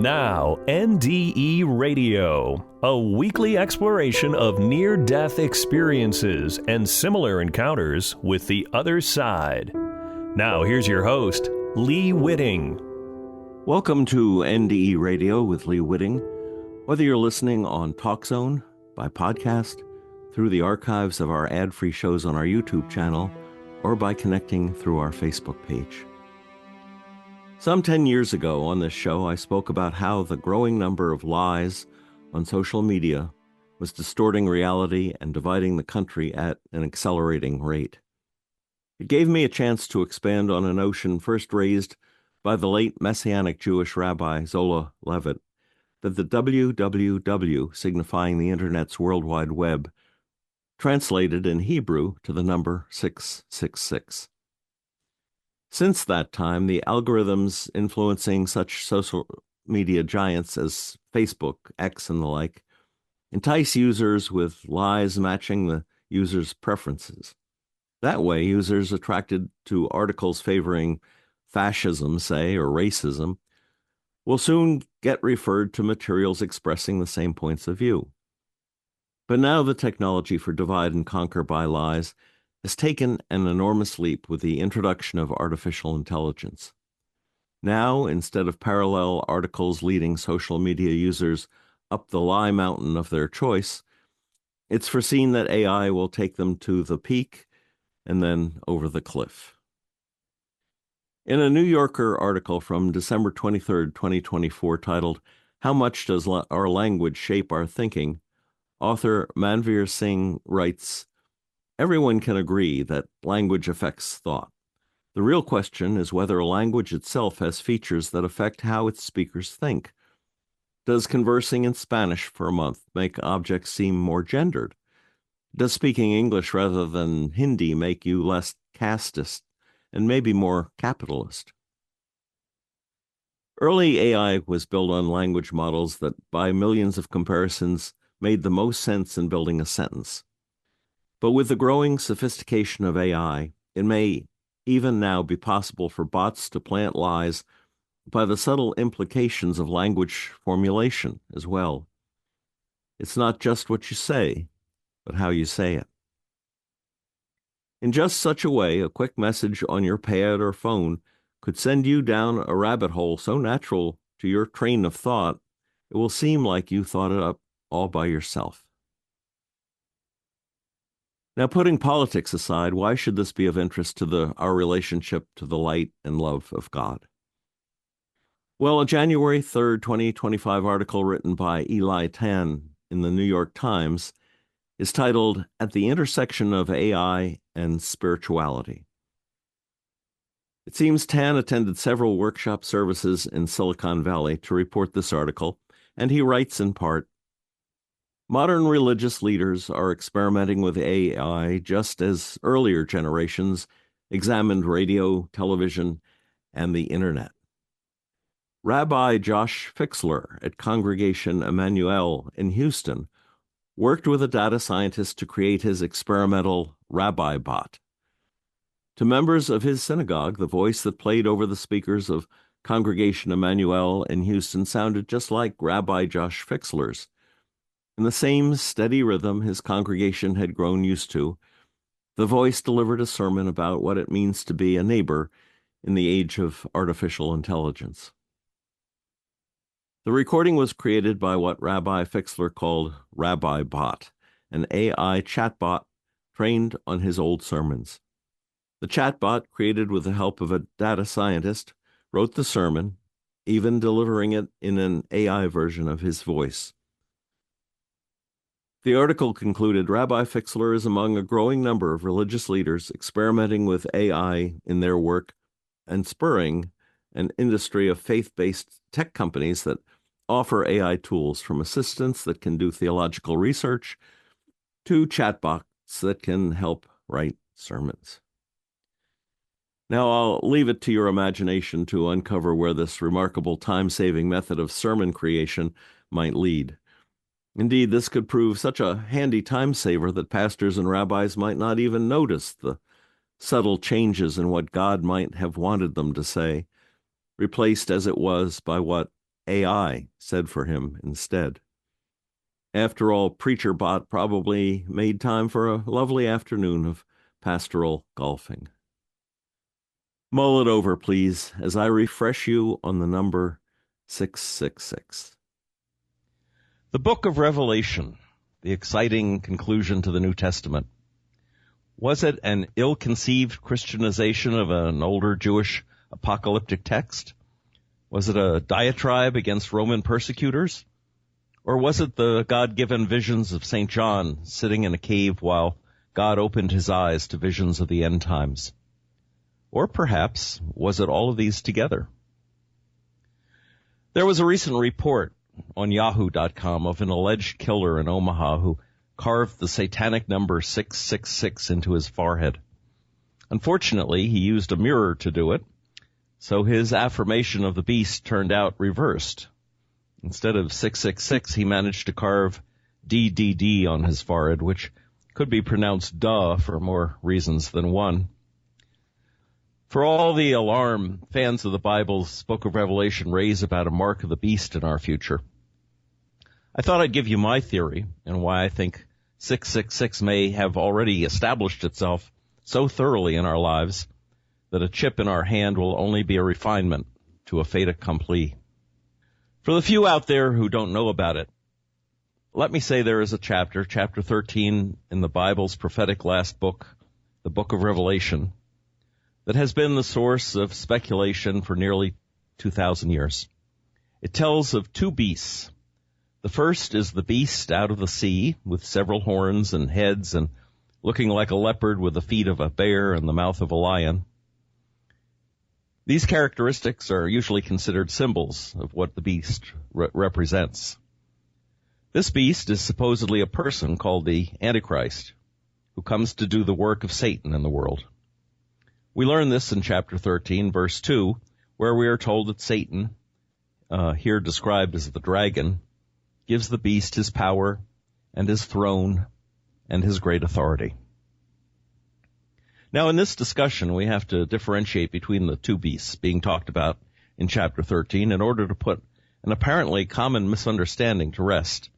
Now, NDE Radio, a weekly exploration of near-death experiences and similar encounters with the other side. Now, here's your host, Lee Witting. Welcome to NDE Radio with Lee Witting. Whether you're listening on TalkZone, by podcast, through the archives of our ad-free shows on our YouTube channel, or by connecting through our Facebook page. Some 10 years ago on this show, I spoke about how the growing number of lies on social media was distorting reality and dividing the country at an accelerating rate. It gave me a chance to expand on a notion first raised by the late Messianic Jewish rabbi Zola Levitt, that the www, signifying the Internet's World Wide Web, translated in Hebrew to the number 666. Since that time, the algorithms influencing such social media giants as Facebook, X, and the like entice users with lies matching the user's preferences. That way, users attracted to articles favoring fascism, say, or racism, will soon get referred to materials expressing the same points of view. But now the technology for divide and conquer by lies has taken an enormous leap with the introduction of artificial intelligence. Now, instead of parallel articles leading social media users up the lie mountain of their choice, it's foreseen that AI will take them to the peak and then over the cliff. In a New Yorker article from December 23, 2024, titled, "How Much Does Our Language Shape Our Thinking?" author Manveer Singh writes, "Everyone can agree that language affects thought. The real question is whether a language itself has features that affect how its speakers think. Does conversing in Spanish for a month make objects seem more gendered? Does speaking English rather than Hindi make you less casteist and maybe more capitalist?" Early AI was built on language models that, by millions of comparisons, made the most sense in building a sentence. But with the growing sophistication of AI, it may even now be possible for bots to plant lies by the subtle implications of language formulation as well. It's not just what you say, but how you say it. In just such a way, a quick message on your pad or phone could send you down a rabbit hole so natural to your train of thought, it will seem like you thought it up all by yourself. Now, putting politics aside, why should this be of interest to our relationship to the light and love of God? Well, a January 3rd, 2025 article written by Eli Tan in the New York Times is titled, "At the Intersection of AI and Spirituality." It seems Tan attended several workshop services in Silicon Valley to report this article, and he writes in part, "Modern religious leaders are experimenting with AI just as earlier generations examined radio, television, and the internet. Rabbi Josh Fixler at Congregation Emmanuel in Houston worked with a data scientist to create his experimental Rabbi bot. To members of his synagogue, the voice that played over the speakers of Congregation Emmanuel in Houston sounded just like Rabbi Josh Fixler's. In the same steady rhythm his congregation had grown used to, the voice delivered a sermon about what it means to be a neighbor in the age of artificial intelligence. The recording was created by what Rabbi Fixler called Rabbi Bot, an AI chatbot trained on his old sermons. The chatbot, created with the help of a data scientist, wrote the sermon, even delivering it in an AI version of his voice. The article concluded, Rabbi Fixler is among a growing number of religious leaders experimenting with AI in their work and spurring an industry of faith-based tech companies that offer AI tools, from assistants that can do theological research to chatbots that can help write sermons. Now, I'll leave it to your imagination to uncover where this remarkable time-saving method of sermon creation might lead. Indeed, this could prove such a handy time saver that pastors and rabbis might not even notice the subtle changes in what God might have wanted them to say, replaced as it was by what AI said for him instead. After all, Preacher Bot probably made time for a lovely afternoon of pastoral golfing. Mull it over, please, as I refresh you on the number 666. The book of Revelation, the exciting conclusion to the New Testament. Was it an ill-conceived Christianization of an older Jewish apocalyptic text? Was it a diatribe against Roman persecutors? Or was it the God-given visions of St. John sitting in a cave while God opened his eyes to visions of the end times? Or perhaps was it all of these together? There was a recent report on Yahoo.com of an alleged killer in Omaha who carved the satanic number 666 into his forehead. Unfortunately, he used a mirror to do it, so his affirmation of the beast turned out reversed. Instead of 666, he managed to carve DDD on his forehead, which could be pronounced duh for more reasons than one. For all the alarm fans of the Bible's Book of Revelation raise about a mark of the beast in our future, I thought I'd give you my theory and why I think 666 may have already established itself so thoroughly in our lives that a chip in our hand will only be a refinement to a fait accompli. For the few out there who don't know about it, let me say there is a chapter 13 in the Bible's prophetic last book, the Book of Revelation, that has been the source of speculation for nearly 2,000 years. It tells of two beasts. The first is the beast out of the sea with several horns and heads and looking like a leopard with the feet of a bear and the mouth of a lion. These characteristics are usually considered symbols of what the beast represents. This beast is supposedly a person called the Antichrist, who comes to do the work of Satan in the world. We learn this in chapter 13, verse 2, where we are told that Satan, here described as the dragon, gives the beast his power and his throne and his great authority. Now, in this discussion, we have to differentiate between the two beasts being talked about in chapter 13 in order to put an apparently common misunderstanding to rest.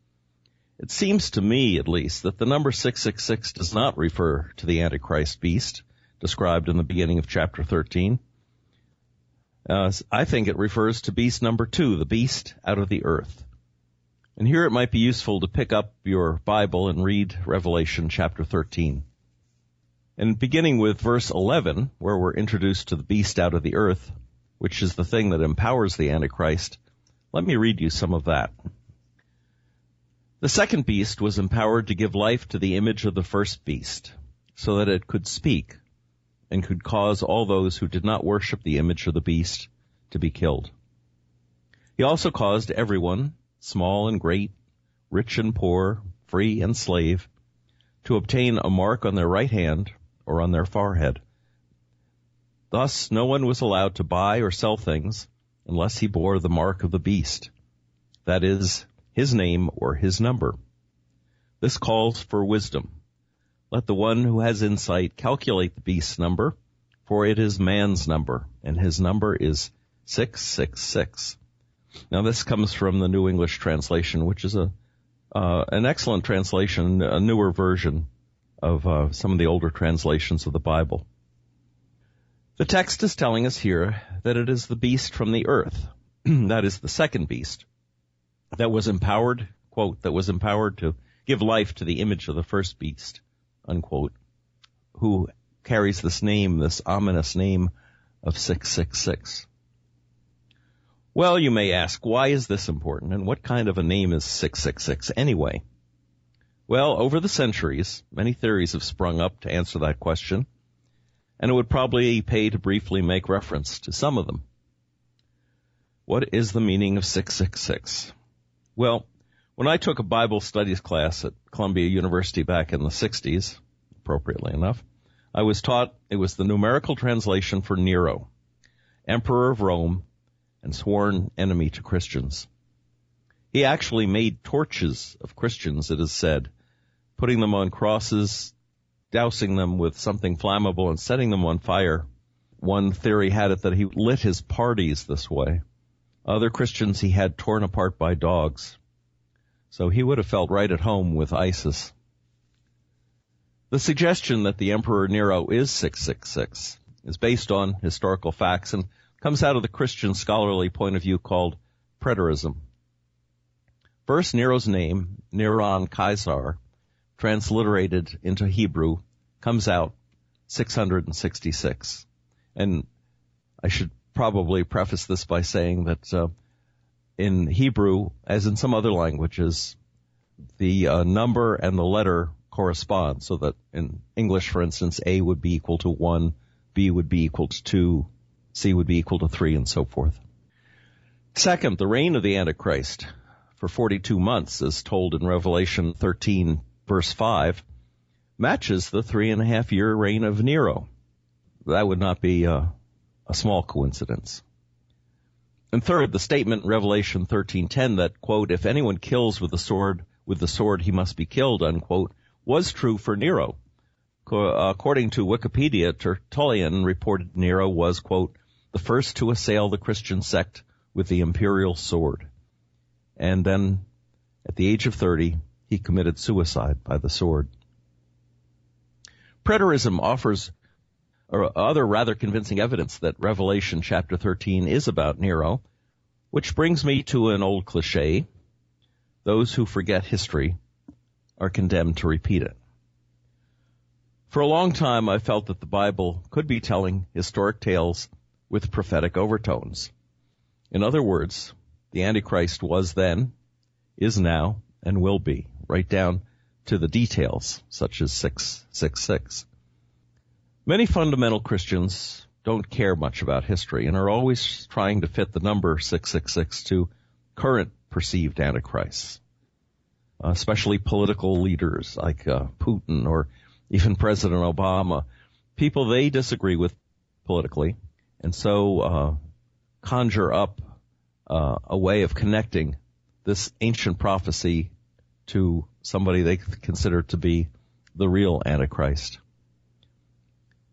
It seems to me, at least, that the number 666 does not refer to the Antichrist beast described in the beginning of chapter 13. I think it refers to beast number 2, the beast out of the earth. And here it might be useful to pick up your Bible and read Revelation chapter 13. And beginning with verse 11, where we're introduced to the beast out of the earth, which is the thing that empowers the Antichrist, let me read you some of that. The second beast was empowered to give life to the image of the first beast, so that it could speak and could cause all those who did not worship the image of the beast to be killed. He also caused everyone, small and great, rich and poor, free and slave, to obtain a mark on their right hand or on their forehead. Thus, no one was allowed to buy or sell things unless he bore the mark of the beast, that is, his name or his number. This calls for wisdom. Let the one who has insight calculate the beast's number, for it is man's number, and his number is 666. Now, this comes from the New English Translation, which is an excellent translation, a newer version of some of the older translations of the Bible. The text is telling us here that it is the beast from the earth, that is the second beast, that was empowered, quote, that was empowered to give life to the image of the first beast, unquote, who carries this name, this ominous name of 666. Well, you may ask, why is this important, and what kind of a name is 666 anyway? Well, over the centuries, many theories have sprung up to answer that question, and it would probably pay to briefly make reference to some of them. What is the meaning of 666? Well, when I took a Bible studies class at Columbia University back in the 60s, appropriately enough, I was taught it was the numerical translation for Nero, Emperor of Rome, and sworn enemy to Christians. He actually made torches of Christians, it is said, putting them on crosses, dousing them with something flammable, and setting them on fire. One theory had it that he lit his parties this way. Other Christians he had torn apart by dogs. So he would have felt right at home with ISIS. The suggestion that the Emperor Nero is 666 is based on historical facts and comes out of the Christian scholarly point of view called preterism. First, Nero's name, Neron Caesar, transliterated into Hebrew, comes out 666. And I should probably preface this by saying that in Hebrew, as in some other languages, the number and the letter correspond, so that in English, for instance, A would be equal to 1, B would be equal to 2, C would be equal to 3, and so forth. Second, the reign of the Antichrist for 42 months, as told in Revelation 13, verse 5, matches the 3.5-year reign of Nero. That would not be a small coincidence. And third, the statement in Revelation 13:10 that, quote, if anyone kills with the sword he must be killed, unquote, was true for Nero. According to Wikipedia, Tertullian reported Nero was, quote, the first to assail the Christian sect with the imperial sword. And then, at the age of 30, he committed suicide by the sword. Preterism offers other rather convincing evidence that Revelation chapter 13 is about Nero, which brings me to an old cliche. Those who forget history are condemned to repeat it. For a long time, I felt that the Bible could be telling historic tales with prophetic overtones. In other words, the Antichrist was then, is now, and will be, right down to the details, such as 666. Many fundamental Christians don't care much about history and are always trying to fit the number 666 to current perceived antichrists, especially political leaders like Putin or even President Obama, people they disagree with politically, and so conjure up a way of connecting this ancient prophecy to somebody they consider to be the real Antichrist.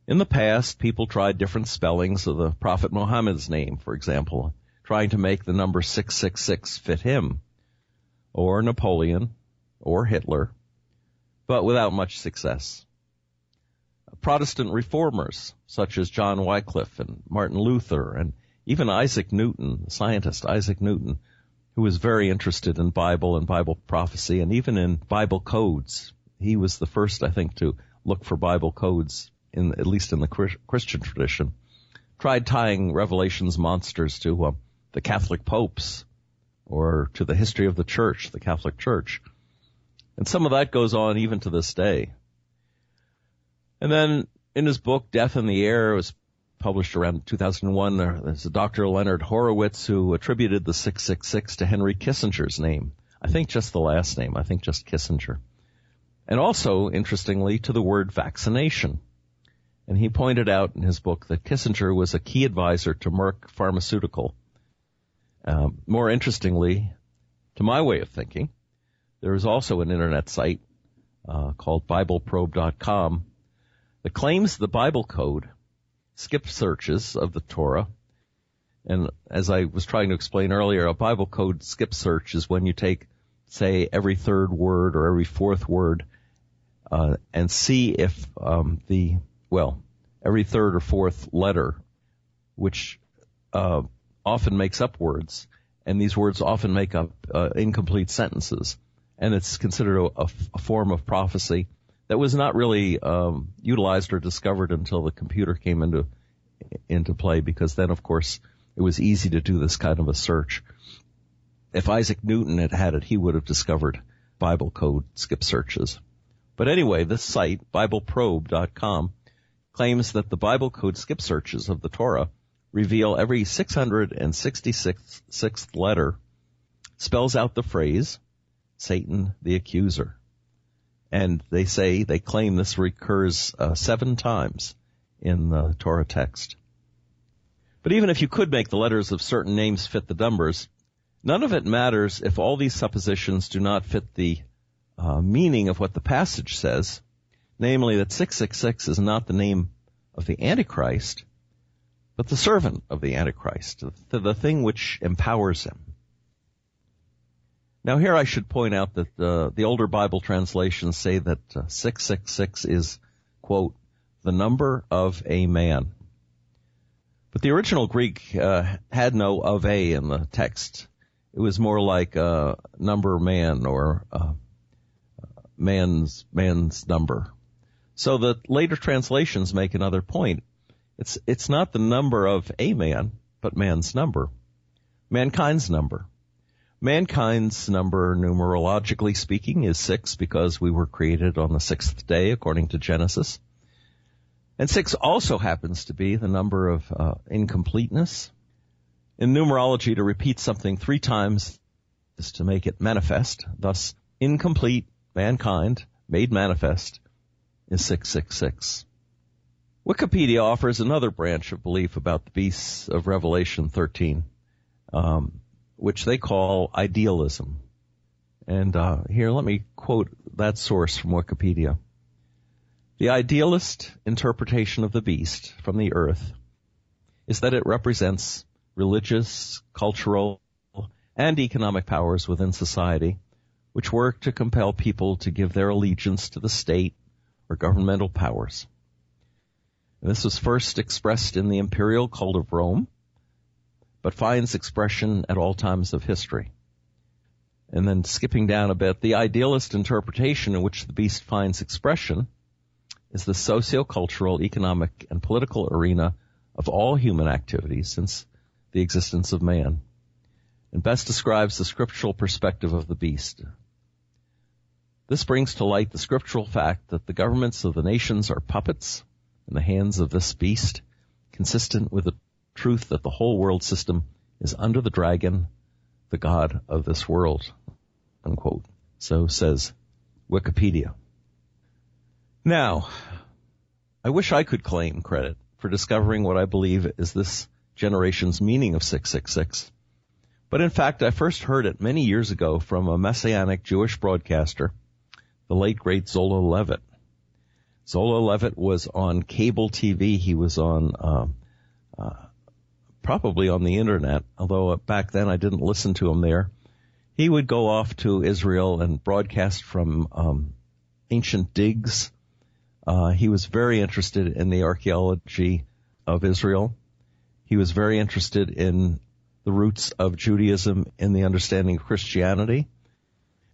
In the past, people tried different spellings of the Prophet Muhammad's name, for example, trying to make the number 666 fit him, or Napoleon, or Hitler, but without much success. Protestant reformers, such as John Wycliffe and Martin Luther, and even Isaac Newton, the scientist Isaac Newton, who was very interested in Bible and Bible prophecy and even in Bible codes. He was the first, I think, to look for Bible codes, at least in the Christian tradition, tried tying Revelation's monsters to the Catholic popes or to the history of the church, the Catholic Church. And some of that goes on even to this day. And then in his book, Death in the Air, it was published around 2001, there's a Dr. Leonard Horowitz who attributed the 666 to Henry Kissinger's name. I think just the last name. I think just Kissinger. And also, interestingly, to the word vaccination. And he pointed out in his book that Kissinger was a key advisor to Merck Pharmaceutical. More interestingly, to my way of thinking, there is also an internet site called BibleProbe.com that claims the Bible code skip searches of the Torah. And as I was trying to explain earlier, a Bible code skip search is when you take, say, every third word or every fourth word and see if every third or fourth letter, which often makes up words, and these words often make up incomplete sentences. And it's considered a form of prophecy that was not really utilized or discovered until the computer came into play, because then, of course, it was easy to do this kind of a search. If Isaac Newton had had it, he would have discovered Bible code skip searches. But anyway, this site, BibleProbe.com, claims that the Bible code skip searches of the Torah reveal every 666th letter spells out the phrase, Satan the accuser. And they claim this recurs 7 times in the Torah text. But even if you could make the letters of certain names fit the numbers, none of it matters if all these suppositions do not fit the meaning of what the passage says, namely that 666 is not the name of the Antichrist, but the servant of the Antichrist, the thing which empowers him. Now here I should point out that the older Bible translations say that 666 is, quote, the number of a man. But the original Greek had no of a in the text. It was more like number man or man's number. So the later translations make another point. It's not the number of a man, but man's number. Mankind's number. Mankind's number, numerologically speaking, is 6 because we were created on the sixth day, according to Genesis. And 6 also happens to be the number of incompleteness. In numerology, to repeat something 3 times is to make it manifest. Thus, incomplete mankind made manifest is 666. Wikipedia offers another branch of belief about the beasts of Revelation 13, which they call idealism. And here, let me quote that source from Wikipedia. The idealist interpretation of the beast from the earth is that it represents religious, cultural, and economic powers within society which work to compel people to give their allegiance to the state or governmental powers. And this was first expressed in the imperial cult of Rome, but finds expression at all times of history. And then skipping down a bit, the idealist interpretation in which the beast finds expression is the socio-cultural, economic, and political arena of all human activities since the existence of man, and best describes the scriptural perspective of the beast. This brings to light the scriptural fact that the governments of the nations are puppets in the hands of this beast, consistent with the truth that the whole world system is under the dragon, the god of this world, unquote. So says Wikipedia. Now, I wish I could claim credit for discovering what I believe is this generation's meaning of 666. But in fact, I first heard it many years ago from a Messianic Jewish broadcaster, the late great Zola Levitt. Zola Levitt was on cable TV. He was on, probably on the internet, although back then I didn't listen to him there. He would go off to Israel and broadcast from ancient digs. He was very interested in the archaeology of Israel. He was very interested in the roots of Judaism in the understanding of Christianity.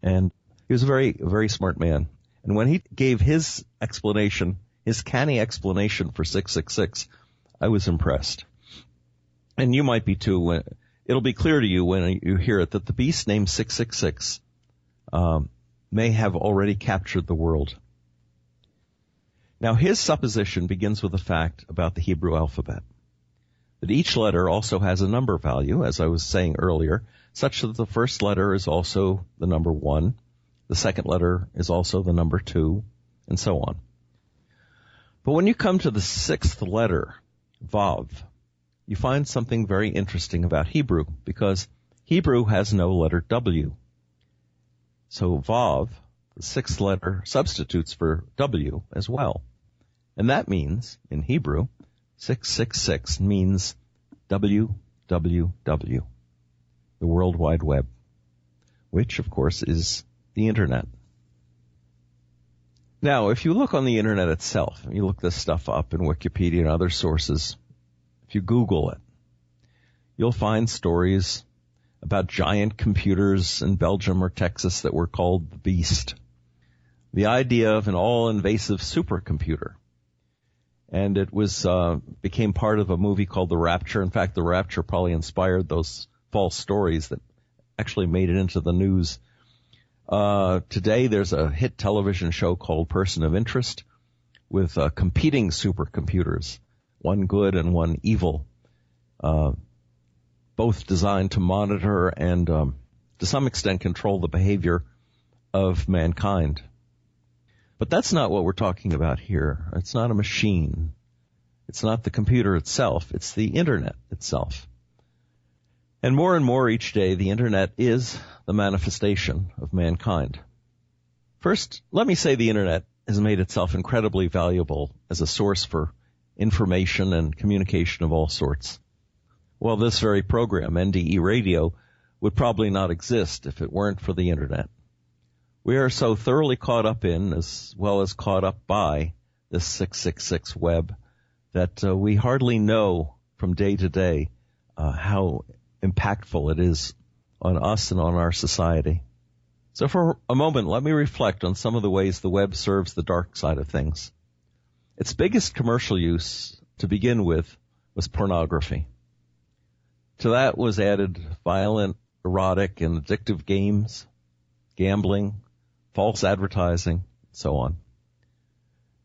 And he was a very, very smart man. And when he gave his explanation, his canny explanation for 666, I was impressed. And you might be too. It'll be clear to you when you hear it that the beast named 666 may have already captured the world. Now, his supposition begins with the fact about the Hebrew alphabet, that each letter also has a number value, as I was saying earlier, such that the first letter is also the number 1, the second letter is also the number 2, and so on. But when you come to the 6th letter, Vav, you find something very interesting about Hebrew, because Hebrew has no letter W. So Vav, the 6th letter, substitutes for W as well. And that means, in Hebrew, 666 means WWW, the World Wide Web, which, of course, is the Internet. Now, if you look on the Internet itself, and you look this stuff up in Wikipedia and other sources, if you Google it, you'll find stories about giant computers in Belgium or Texas that were called the Beast. The idea of an all-invasive supercomputer. And it was became part of a movie called The Rapture. In fact, The Rapture probably inspired those false stories that actually made it into the news. Today, there's a hit television show called Person of Interest with competing supercomputers, one good and one evil, both designed to monitor and to some extent control the behavior of mankind. But that's not what we're talking about here. It's not a machine. It's not the computer itself. It's the Internet itself. And more each day, the Internet is the manifestation of mankind. First, let me say the Internet has made itself incredibly valuable as a source for information and communication of all sorts. Well, this very program, NDE Radio, would probably not exist if it weren't for the Internet. We are so thoroughly caught up in, as well as caught up by, this 666 web that we hardly know from day to day how impactful it is on us and on our society. So for a moment, let me reflect on some of the ways the web serves the dark side of things. Its biggest commercial use, to begin with, was pornography. To that was added violent, erotic, and addictive games, gambling, false advertising, so on.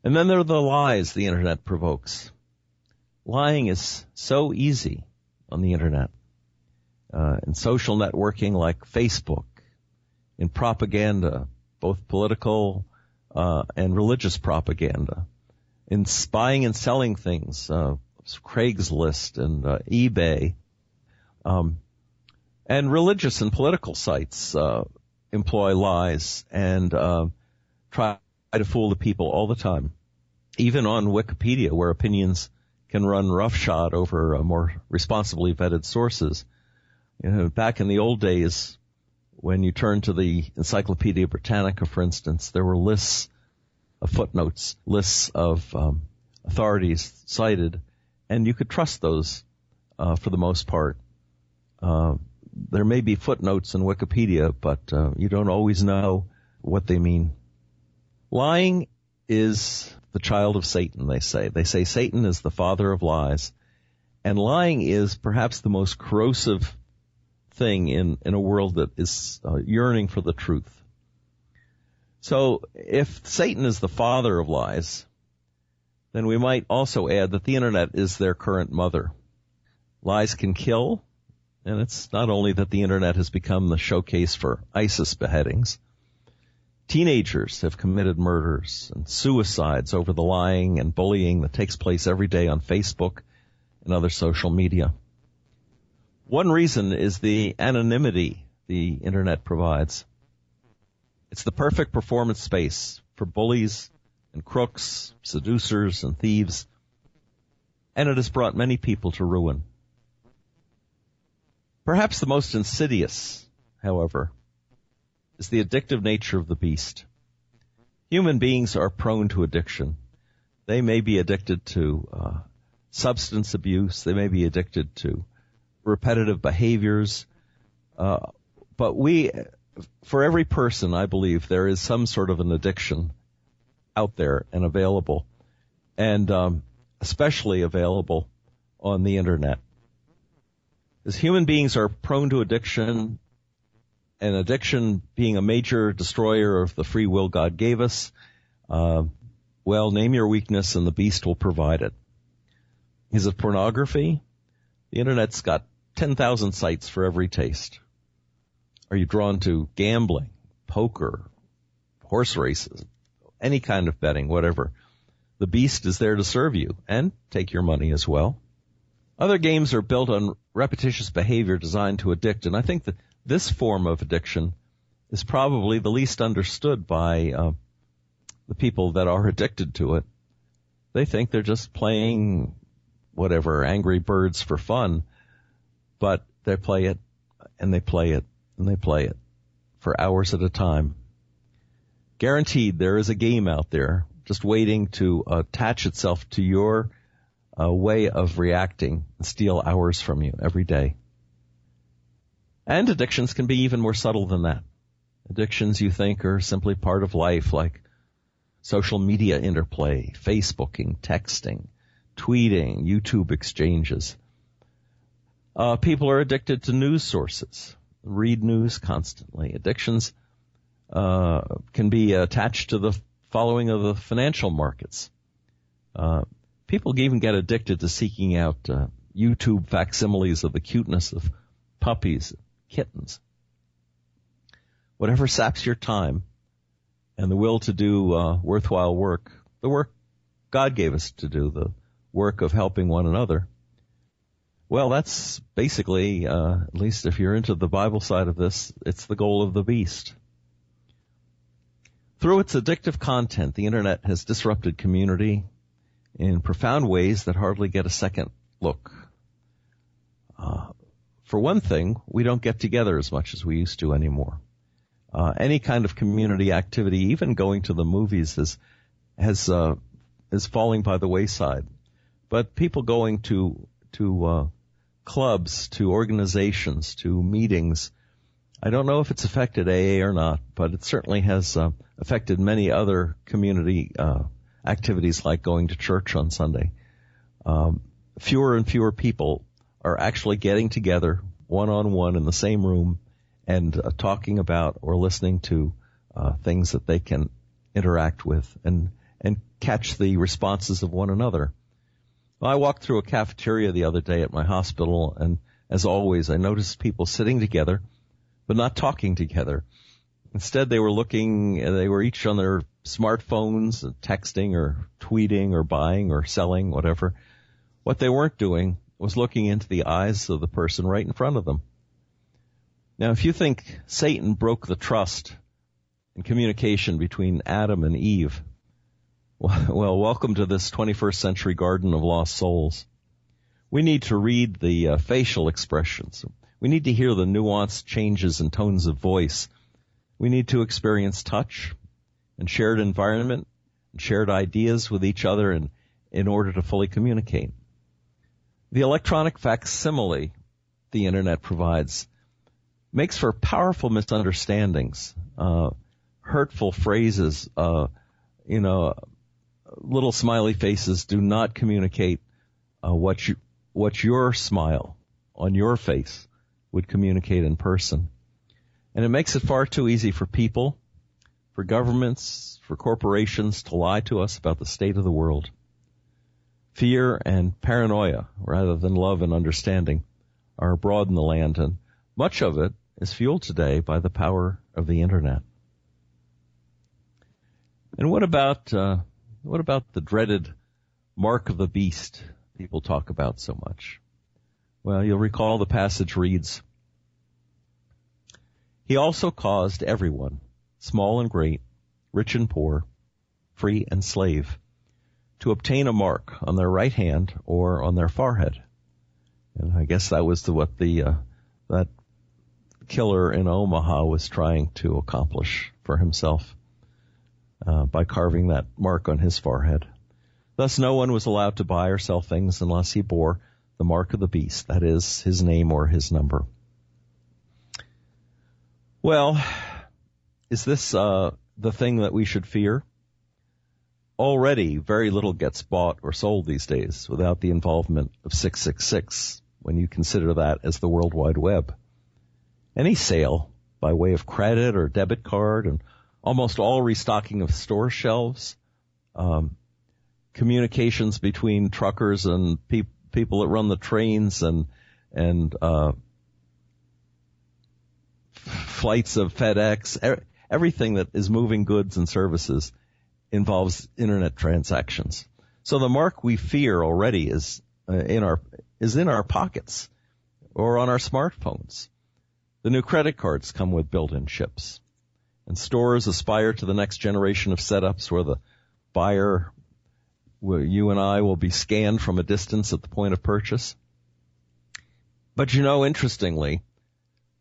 And then there are the lies the Internet provokes. Lying is so easy on the Internet. In social networking like Facebook, in propaganda, both political and religious propaganda, in buying and selling things, Craigslist and eBay, and religious and political sites employ lies and try to fool the people all the time. Even on Wikipedia, where opinions can run roughshod over more responsibly vetted sources. Back in the old days, when you turned to the Encyclopedia Britannica, for instance, there were lists of footnotes, lists of authorities cited, and you could trust those for the most part. There may be footnotes in Wikipedia, but you don't always know what they mean. Lying is the child of Satan, they say. They say Satan is the father of lies. And lying is perhaps the most corrosive thing in a world that is yearning for the truth. So if Satan is the father of lies, then we might also add that the Internet is their current mother. Lies can kill, and it's not only that the Internet has become the showcase for ISIS beheadings. Teenagers have committed murders and suicides over the lying and bullying that takes place every day on Facebook and other social media. One reason is the anonymity the Internet provides. It's the perfect performance space for bullies and crooks, seducers and thieves, and it has brought many people to ruin. Perhaps the most insidious, however, is the addictive nature of the beast. Human beings are prone to addiction. They may be addicted to substance abuse. They may be addicted to repetitive behaviors. But for every person, I believe, there is some sort of an addiction out there and available, and especially available on the Internet. As human beings are prone to addiction, and addiction being a major destroyer of the free will God gave us, well, name your weakness and the beast will provide it. Is it pornography? The Internet's got 10,000 sites for every taste. Are you drawn to gambling, poker, horse races, any kind of betting, whatever? The beast is there to serve you and take your money as well. Other games are built on repetitious behavior designed to addict, and I think that this form of addiction is probably the least understood by the people that are addicted to it. They think they're just playing whatever, Angry Birds for fun, but they play it, and they play it, and they play it for hours at a time. Guaranteed there is a game out there just waiting to attach itself to your way of reacting and steal hours from you every day. And addictions can be even more subtle than that. Addictions you think are simply part of life, like social media interplay, Facebooking, texting, tweeting, YouTube exchanges. People are addicted to news sources, read news constantly. Addictions can be attached to the following of the financial markets. People even get addicted to seeking out YouTube facsimiles of the cuteness of puppies, kittens. Whatever saps your time and the will to do worthwhile work, the work God gave us to do, the work of helping one another, well, that's basically, at least if you're into the Bible side of this, it's the goal of the beast. Through its addictive content, the Internet has disrupted community in profound ways that hardly get a second look. For one thing, we don't get together as much as we used to anymore. Any kind of community activity, even going to the movies, is falling by the wayside. But people going to clubs, to organizations, to meetings, I don't know if it's affected AA or not, but it certainly has affected many other community activities like going to church on Sunday. Fewer and fewer people are actually getting together one-on-one in the same room and talking about or listening to things that they can interact with and catch the responses of one another. Well, I walked through a cafeteria the other day at my hospital, and as always, I noticed people sitting together but not talking together. Instead, they were each on their smartphones, texting or tweeting or buying or selling, whatever. What they weren't doing was looking into the eyes of the person right in front of them. Now, if you think Satan broke the trust and communication between Adam and Eve, well, welcome to this 21st century garden of lost souls. We need to read the facial expressions. We need to hear the nuanced changes in tones of voice. We need to experience touch and shared environment and shared ideas with each other in order to fully communicate. The electronic facsimile the Internet provides makes for powerful misunderstandings, hurtful phrases, little smiley faces do not communicate what your smile on your face would communicate in person. And it makes it far too easy for people, for governments, for corporations to lie to us about the state of the world. Fear and paranoia, rather than love and understanding, are abroad in the land, and much of it is fueled today by the power of the Internet. And what about the dreaded mark of the beast people talk about so much? Well, you'll recall the passage reads, "He also caused everyone, small and great, rich and poor, free and slave, to obtain a mark on their right hand or on their forehead." And I guess that was what that killer in Omaha was trying to accomplish for himself by carving that mark on his forehead. Thus, no one was allowed to buy or sell things unless he bore the mark of the beast, that is, his name or his number. Well, is this the thing that we should fear? Already, very little gets bought or sold these days without the involvement of 666, when you consider that as the World Wide Web. Any sale by way of credit or debit card, and almost all restocking of store shelves, communications between truckers and people that run the trains and flights of FedEx, everything that is moving goods and services involves Internet transactions. So the mark we fear already is in our pockets or on our smartphones. The new credit cards come with built-in chips, and stores aspire to the next generation of setups where the buyer, where you and I, will be scanned from a distance at the point of purchase. But interestingly,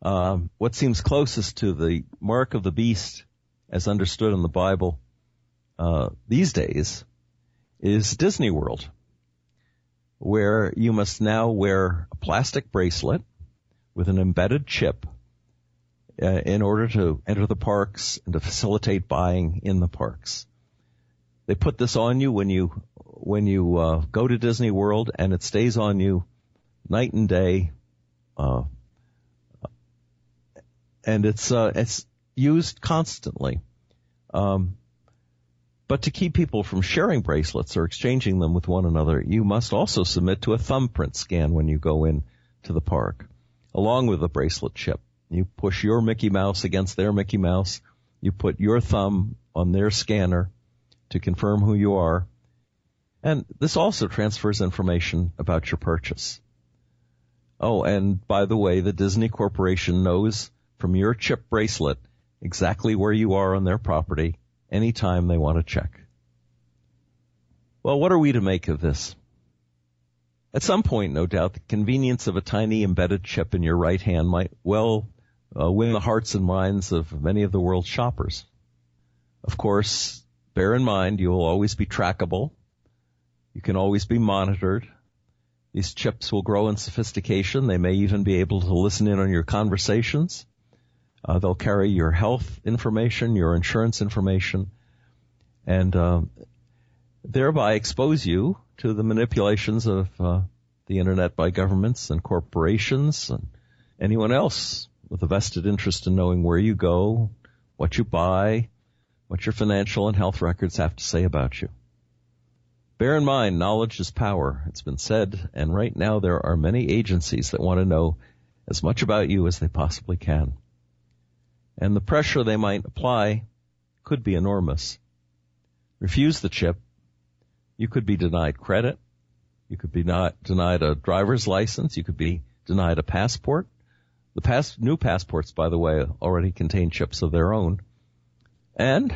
what seems closest to the mark of the beast as understood in the Bible these days is Disney World, where you must now wear a plastic bracelet with an embedded chip in order to enter the parks and to facilitate buying in the parks. They put this on you when you go to Disney World, and it stays on you night and day, and it's used constantly. But to keep people from sharing bracelets or exchanging them with one another, you must also submit to a thumbprint scan when you go in to the park, along with the bracelet chip. You push your Mickey Mouse against their Mickey Mouse. You put your thumb on their scanner to confirm who you are. And this also transfers information about your purchase. Oh, and by the way, the Disney Corporation knows from your chip bracelet exactly where you are on their property anytime they want to check. Well, what are we to make of this? At some point, no doubt, the convenience of a tiny embedded chip in your right hand might well win the hearts and minds of many of the world's shoppers. Of course, bear in mind you will always be trackable. You can always be monitored. These chips will grow in sophistication. They may even be able to listen in on your conversations. They'll carry your health information, your insurance information, and thereby expose you to the manipulations of the Internet by governments and corporations and anyone else with a vested interest in knowing where you go, what you buy, what your financial and health records have to say about you. Bear in mind, knowledge is power. It's been said, and right now there are many agencies that want to know as much about you as they possibly can. And the pressure they might apply could be enormous. Refuse the chip. You could be denied credit. You could be denied a driver's license. You could be denied a passport. The new passports, by the way, already contain chips of their own. And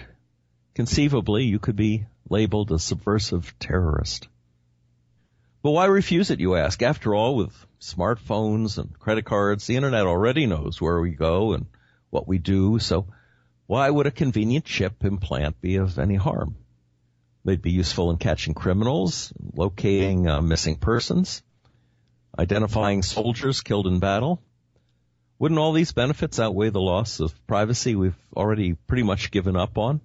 conceivably, you could be labeled a subversive terrorist. But why refuse it, you ask? After all, with smartphones and credit cards, the Internet already knows where we go and what we do, so why would a convenient chip implant be of any harm? They'd be useful in catching criminals, locating missing persons, identifying soldiers killed in battle. Wouldn't all these benefits outweigh the loss of privacy we've already pretty much given up on?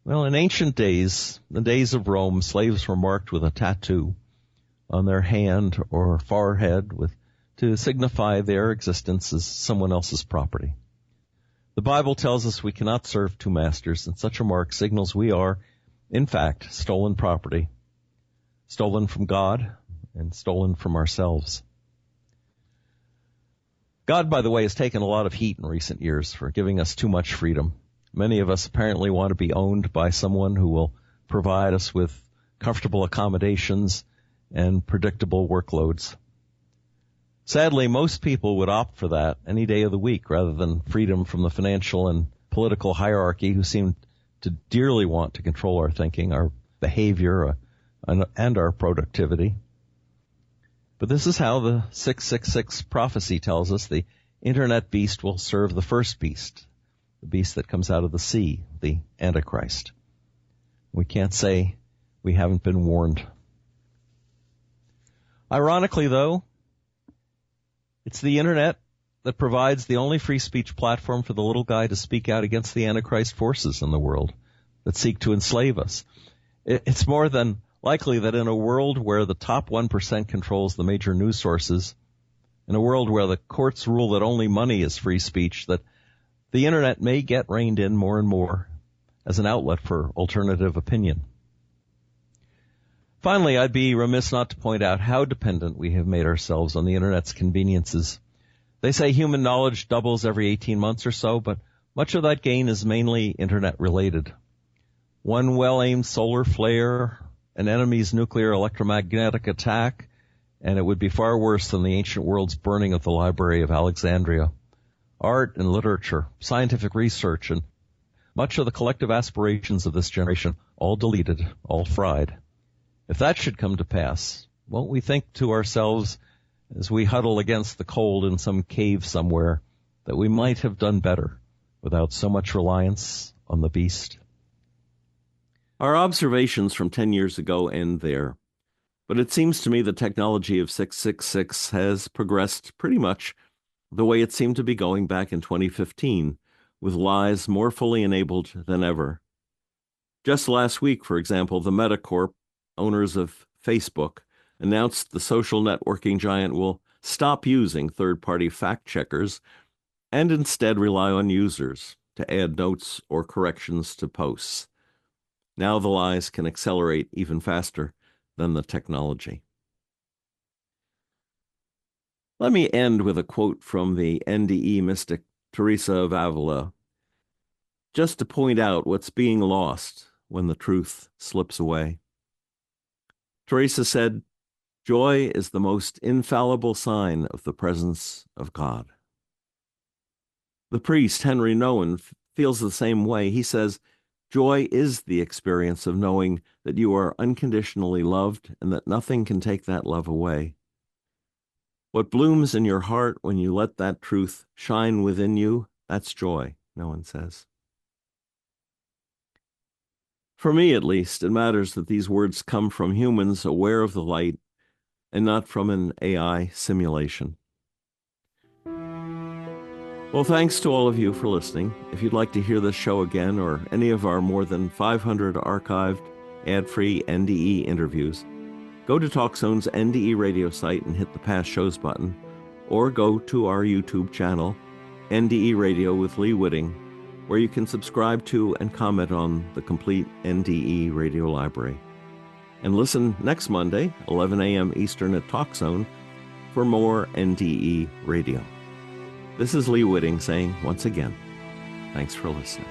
Well, in ancient days, the days of Rome, slaves were marked with a tattoo on their hand or forehead to signify their existence as someone else's property. The Bible tells us we cannot serve two masters, and such a mark signals we are, in fact, stolen property, stolen from God and stolen from ourselves. God, by the way, has taken a lot of heat in recent years for giving us too much freedom. Many of us apparently want to be owned by someone who will provide us with comfortable accommodations and predictable workloads. Sadly, most people would opt for that any day of the week rather than freedom from the financial and political hierarchy who seem to dearly want to control our thinking, our behavior, and our productivity. But this is how the 666 prophecy tells us the Internet beast will serve the first beast, the beast that comes out of the sea, the Antichrist. We can't say we haven't been warned. Ironically, though, it's the Internet that provides the only free speech platform for the little guy to speak out against the Antichrist forces in the world that seek to enslave us. It's more than likely that in a world where the top 1% controls the major news sources, in a world where the courts rule that only money is free speech, that the Internet may get reined in more and more as an outlet for alternative opinion. Finally, I'd be remiss not to point out how dependent we have made ourselves on the Internet's conveniences. They say human knowledge doubles every 18 months or so, but much of that gain is mainly Internet-related. One well-aimed solar flare, an enemy's nuclear electromagnetic attack, and it would be far worse than the ancient world's burning of the Library of Alexandria. Art and literature, scientific research, and much of the collective aspirations of this generation, all deleted, all fried. If that should come to pass, won't we think to ourselves as we huddle against the cold in some cave somewhere that we might have done better without so much reliance on the beast? Our observations from 10 years ago end there, but it seems to me the technology of 666 has progressed pretty much the way it seemed to be going back in 2015, with lies more fully enabled than ever. Just last week, for example, the Meta Corp, owners of Facebook, announced the social networking giant will stop using third-party fact-checkers and instead rely on users to add notes or corrections to posts. Now the lies can accelerate even faster than the technology. Let me end with a quote from the NDE mystic Teresa of Avila, just to point out what's being lost when the truth slips away. Teresa said, "Joy is the most infallible sign of the presence of God." The priest, Henry Nouwen, feels the same way. He says, Joy is the experience of knowing that you are unconditionally loved and that nothing can take that love away. What blooms in your heart when you let that truth shine within you, that's joy, no one says. For me, at least, it matters that these words come from humans aware of the light and not from an AI simulation. Well, thanks to all of you for listening. If you'd like to hear this show again or any of our more than 500 archived, ad-free NDE interviews, go to TalkZone's NDE Radio site and hit the Past Shows button, or go to our YouTube channel, NDE Radio with Lee Witting, where you can subscribe to and comment on the complete NDE Radio library. And listen next Monday, 11 a.m. Eastern at TalkZone, for more NDE Radio. This is Lee Witting saying, once again, thanks for listening.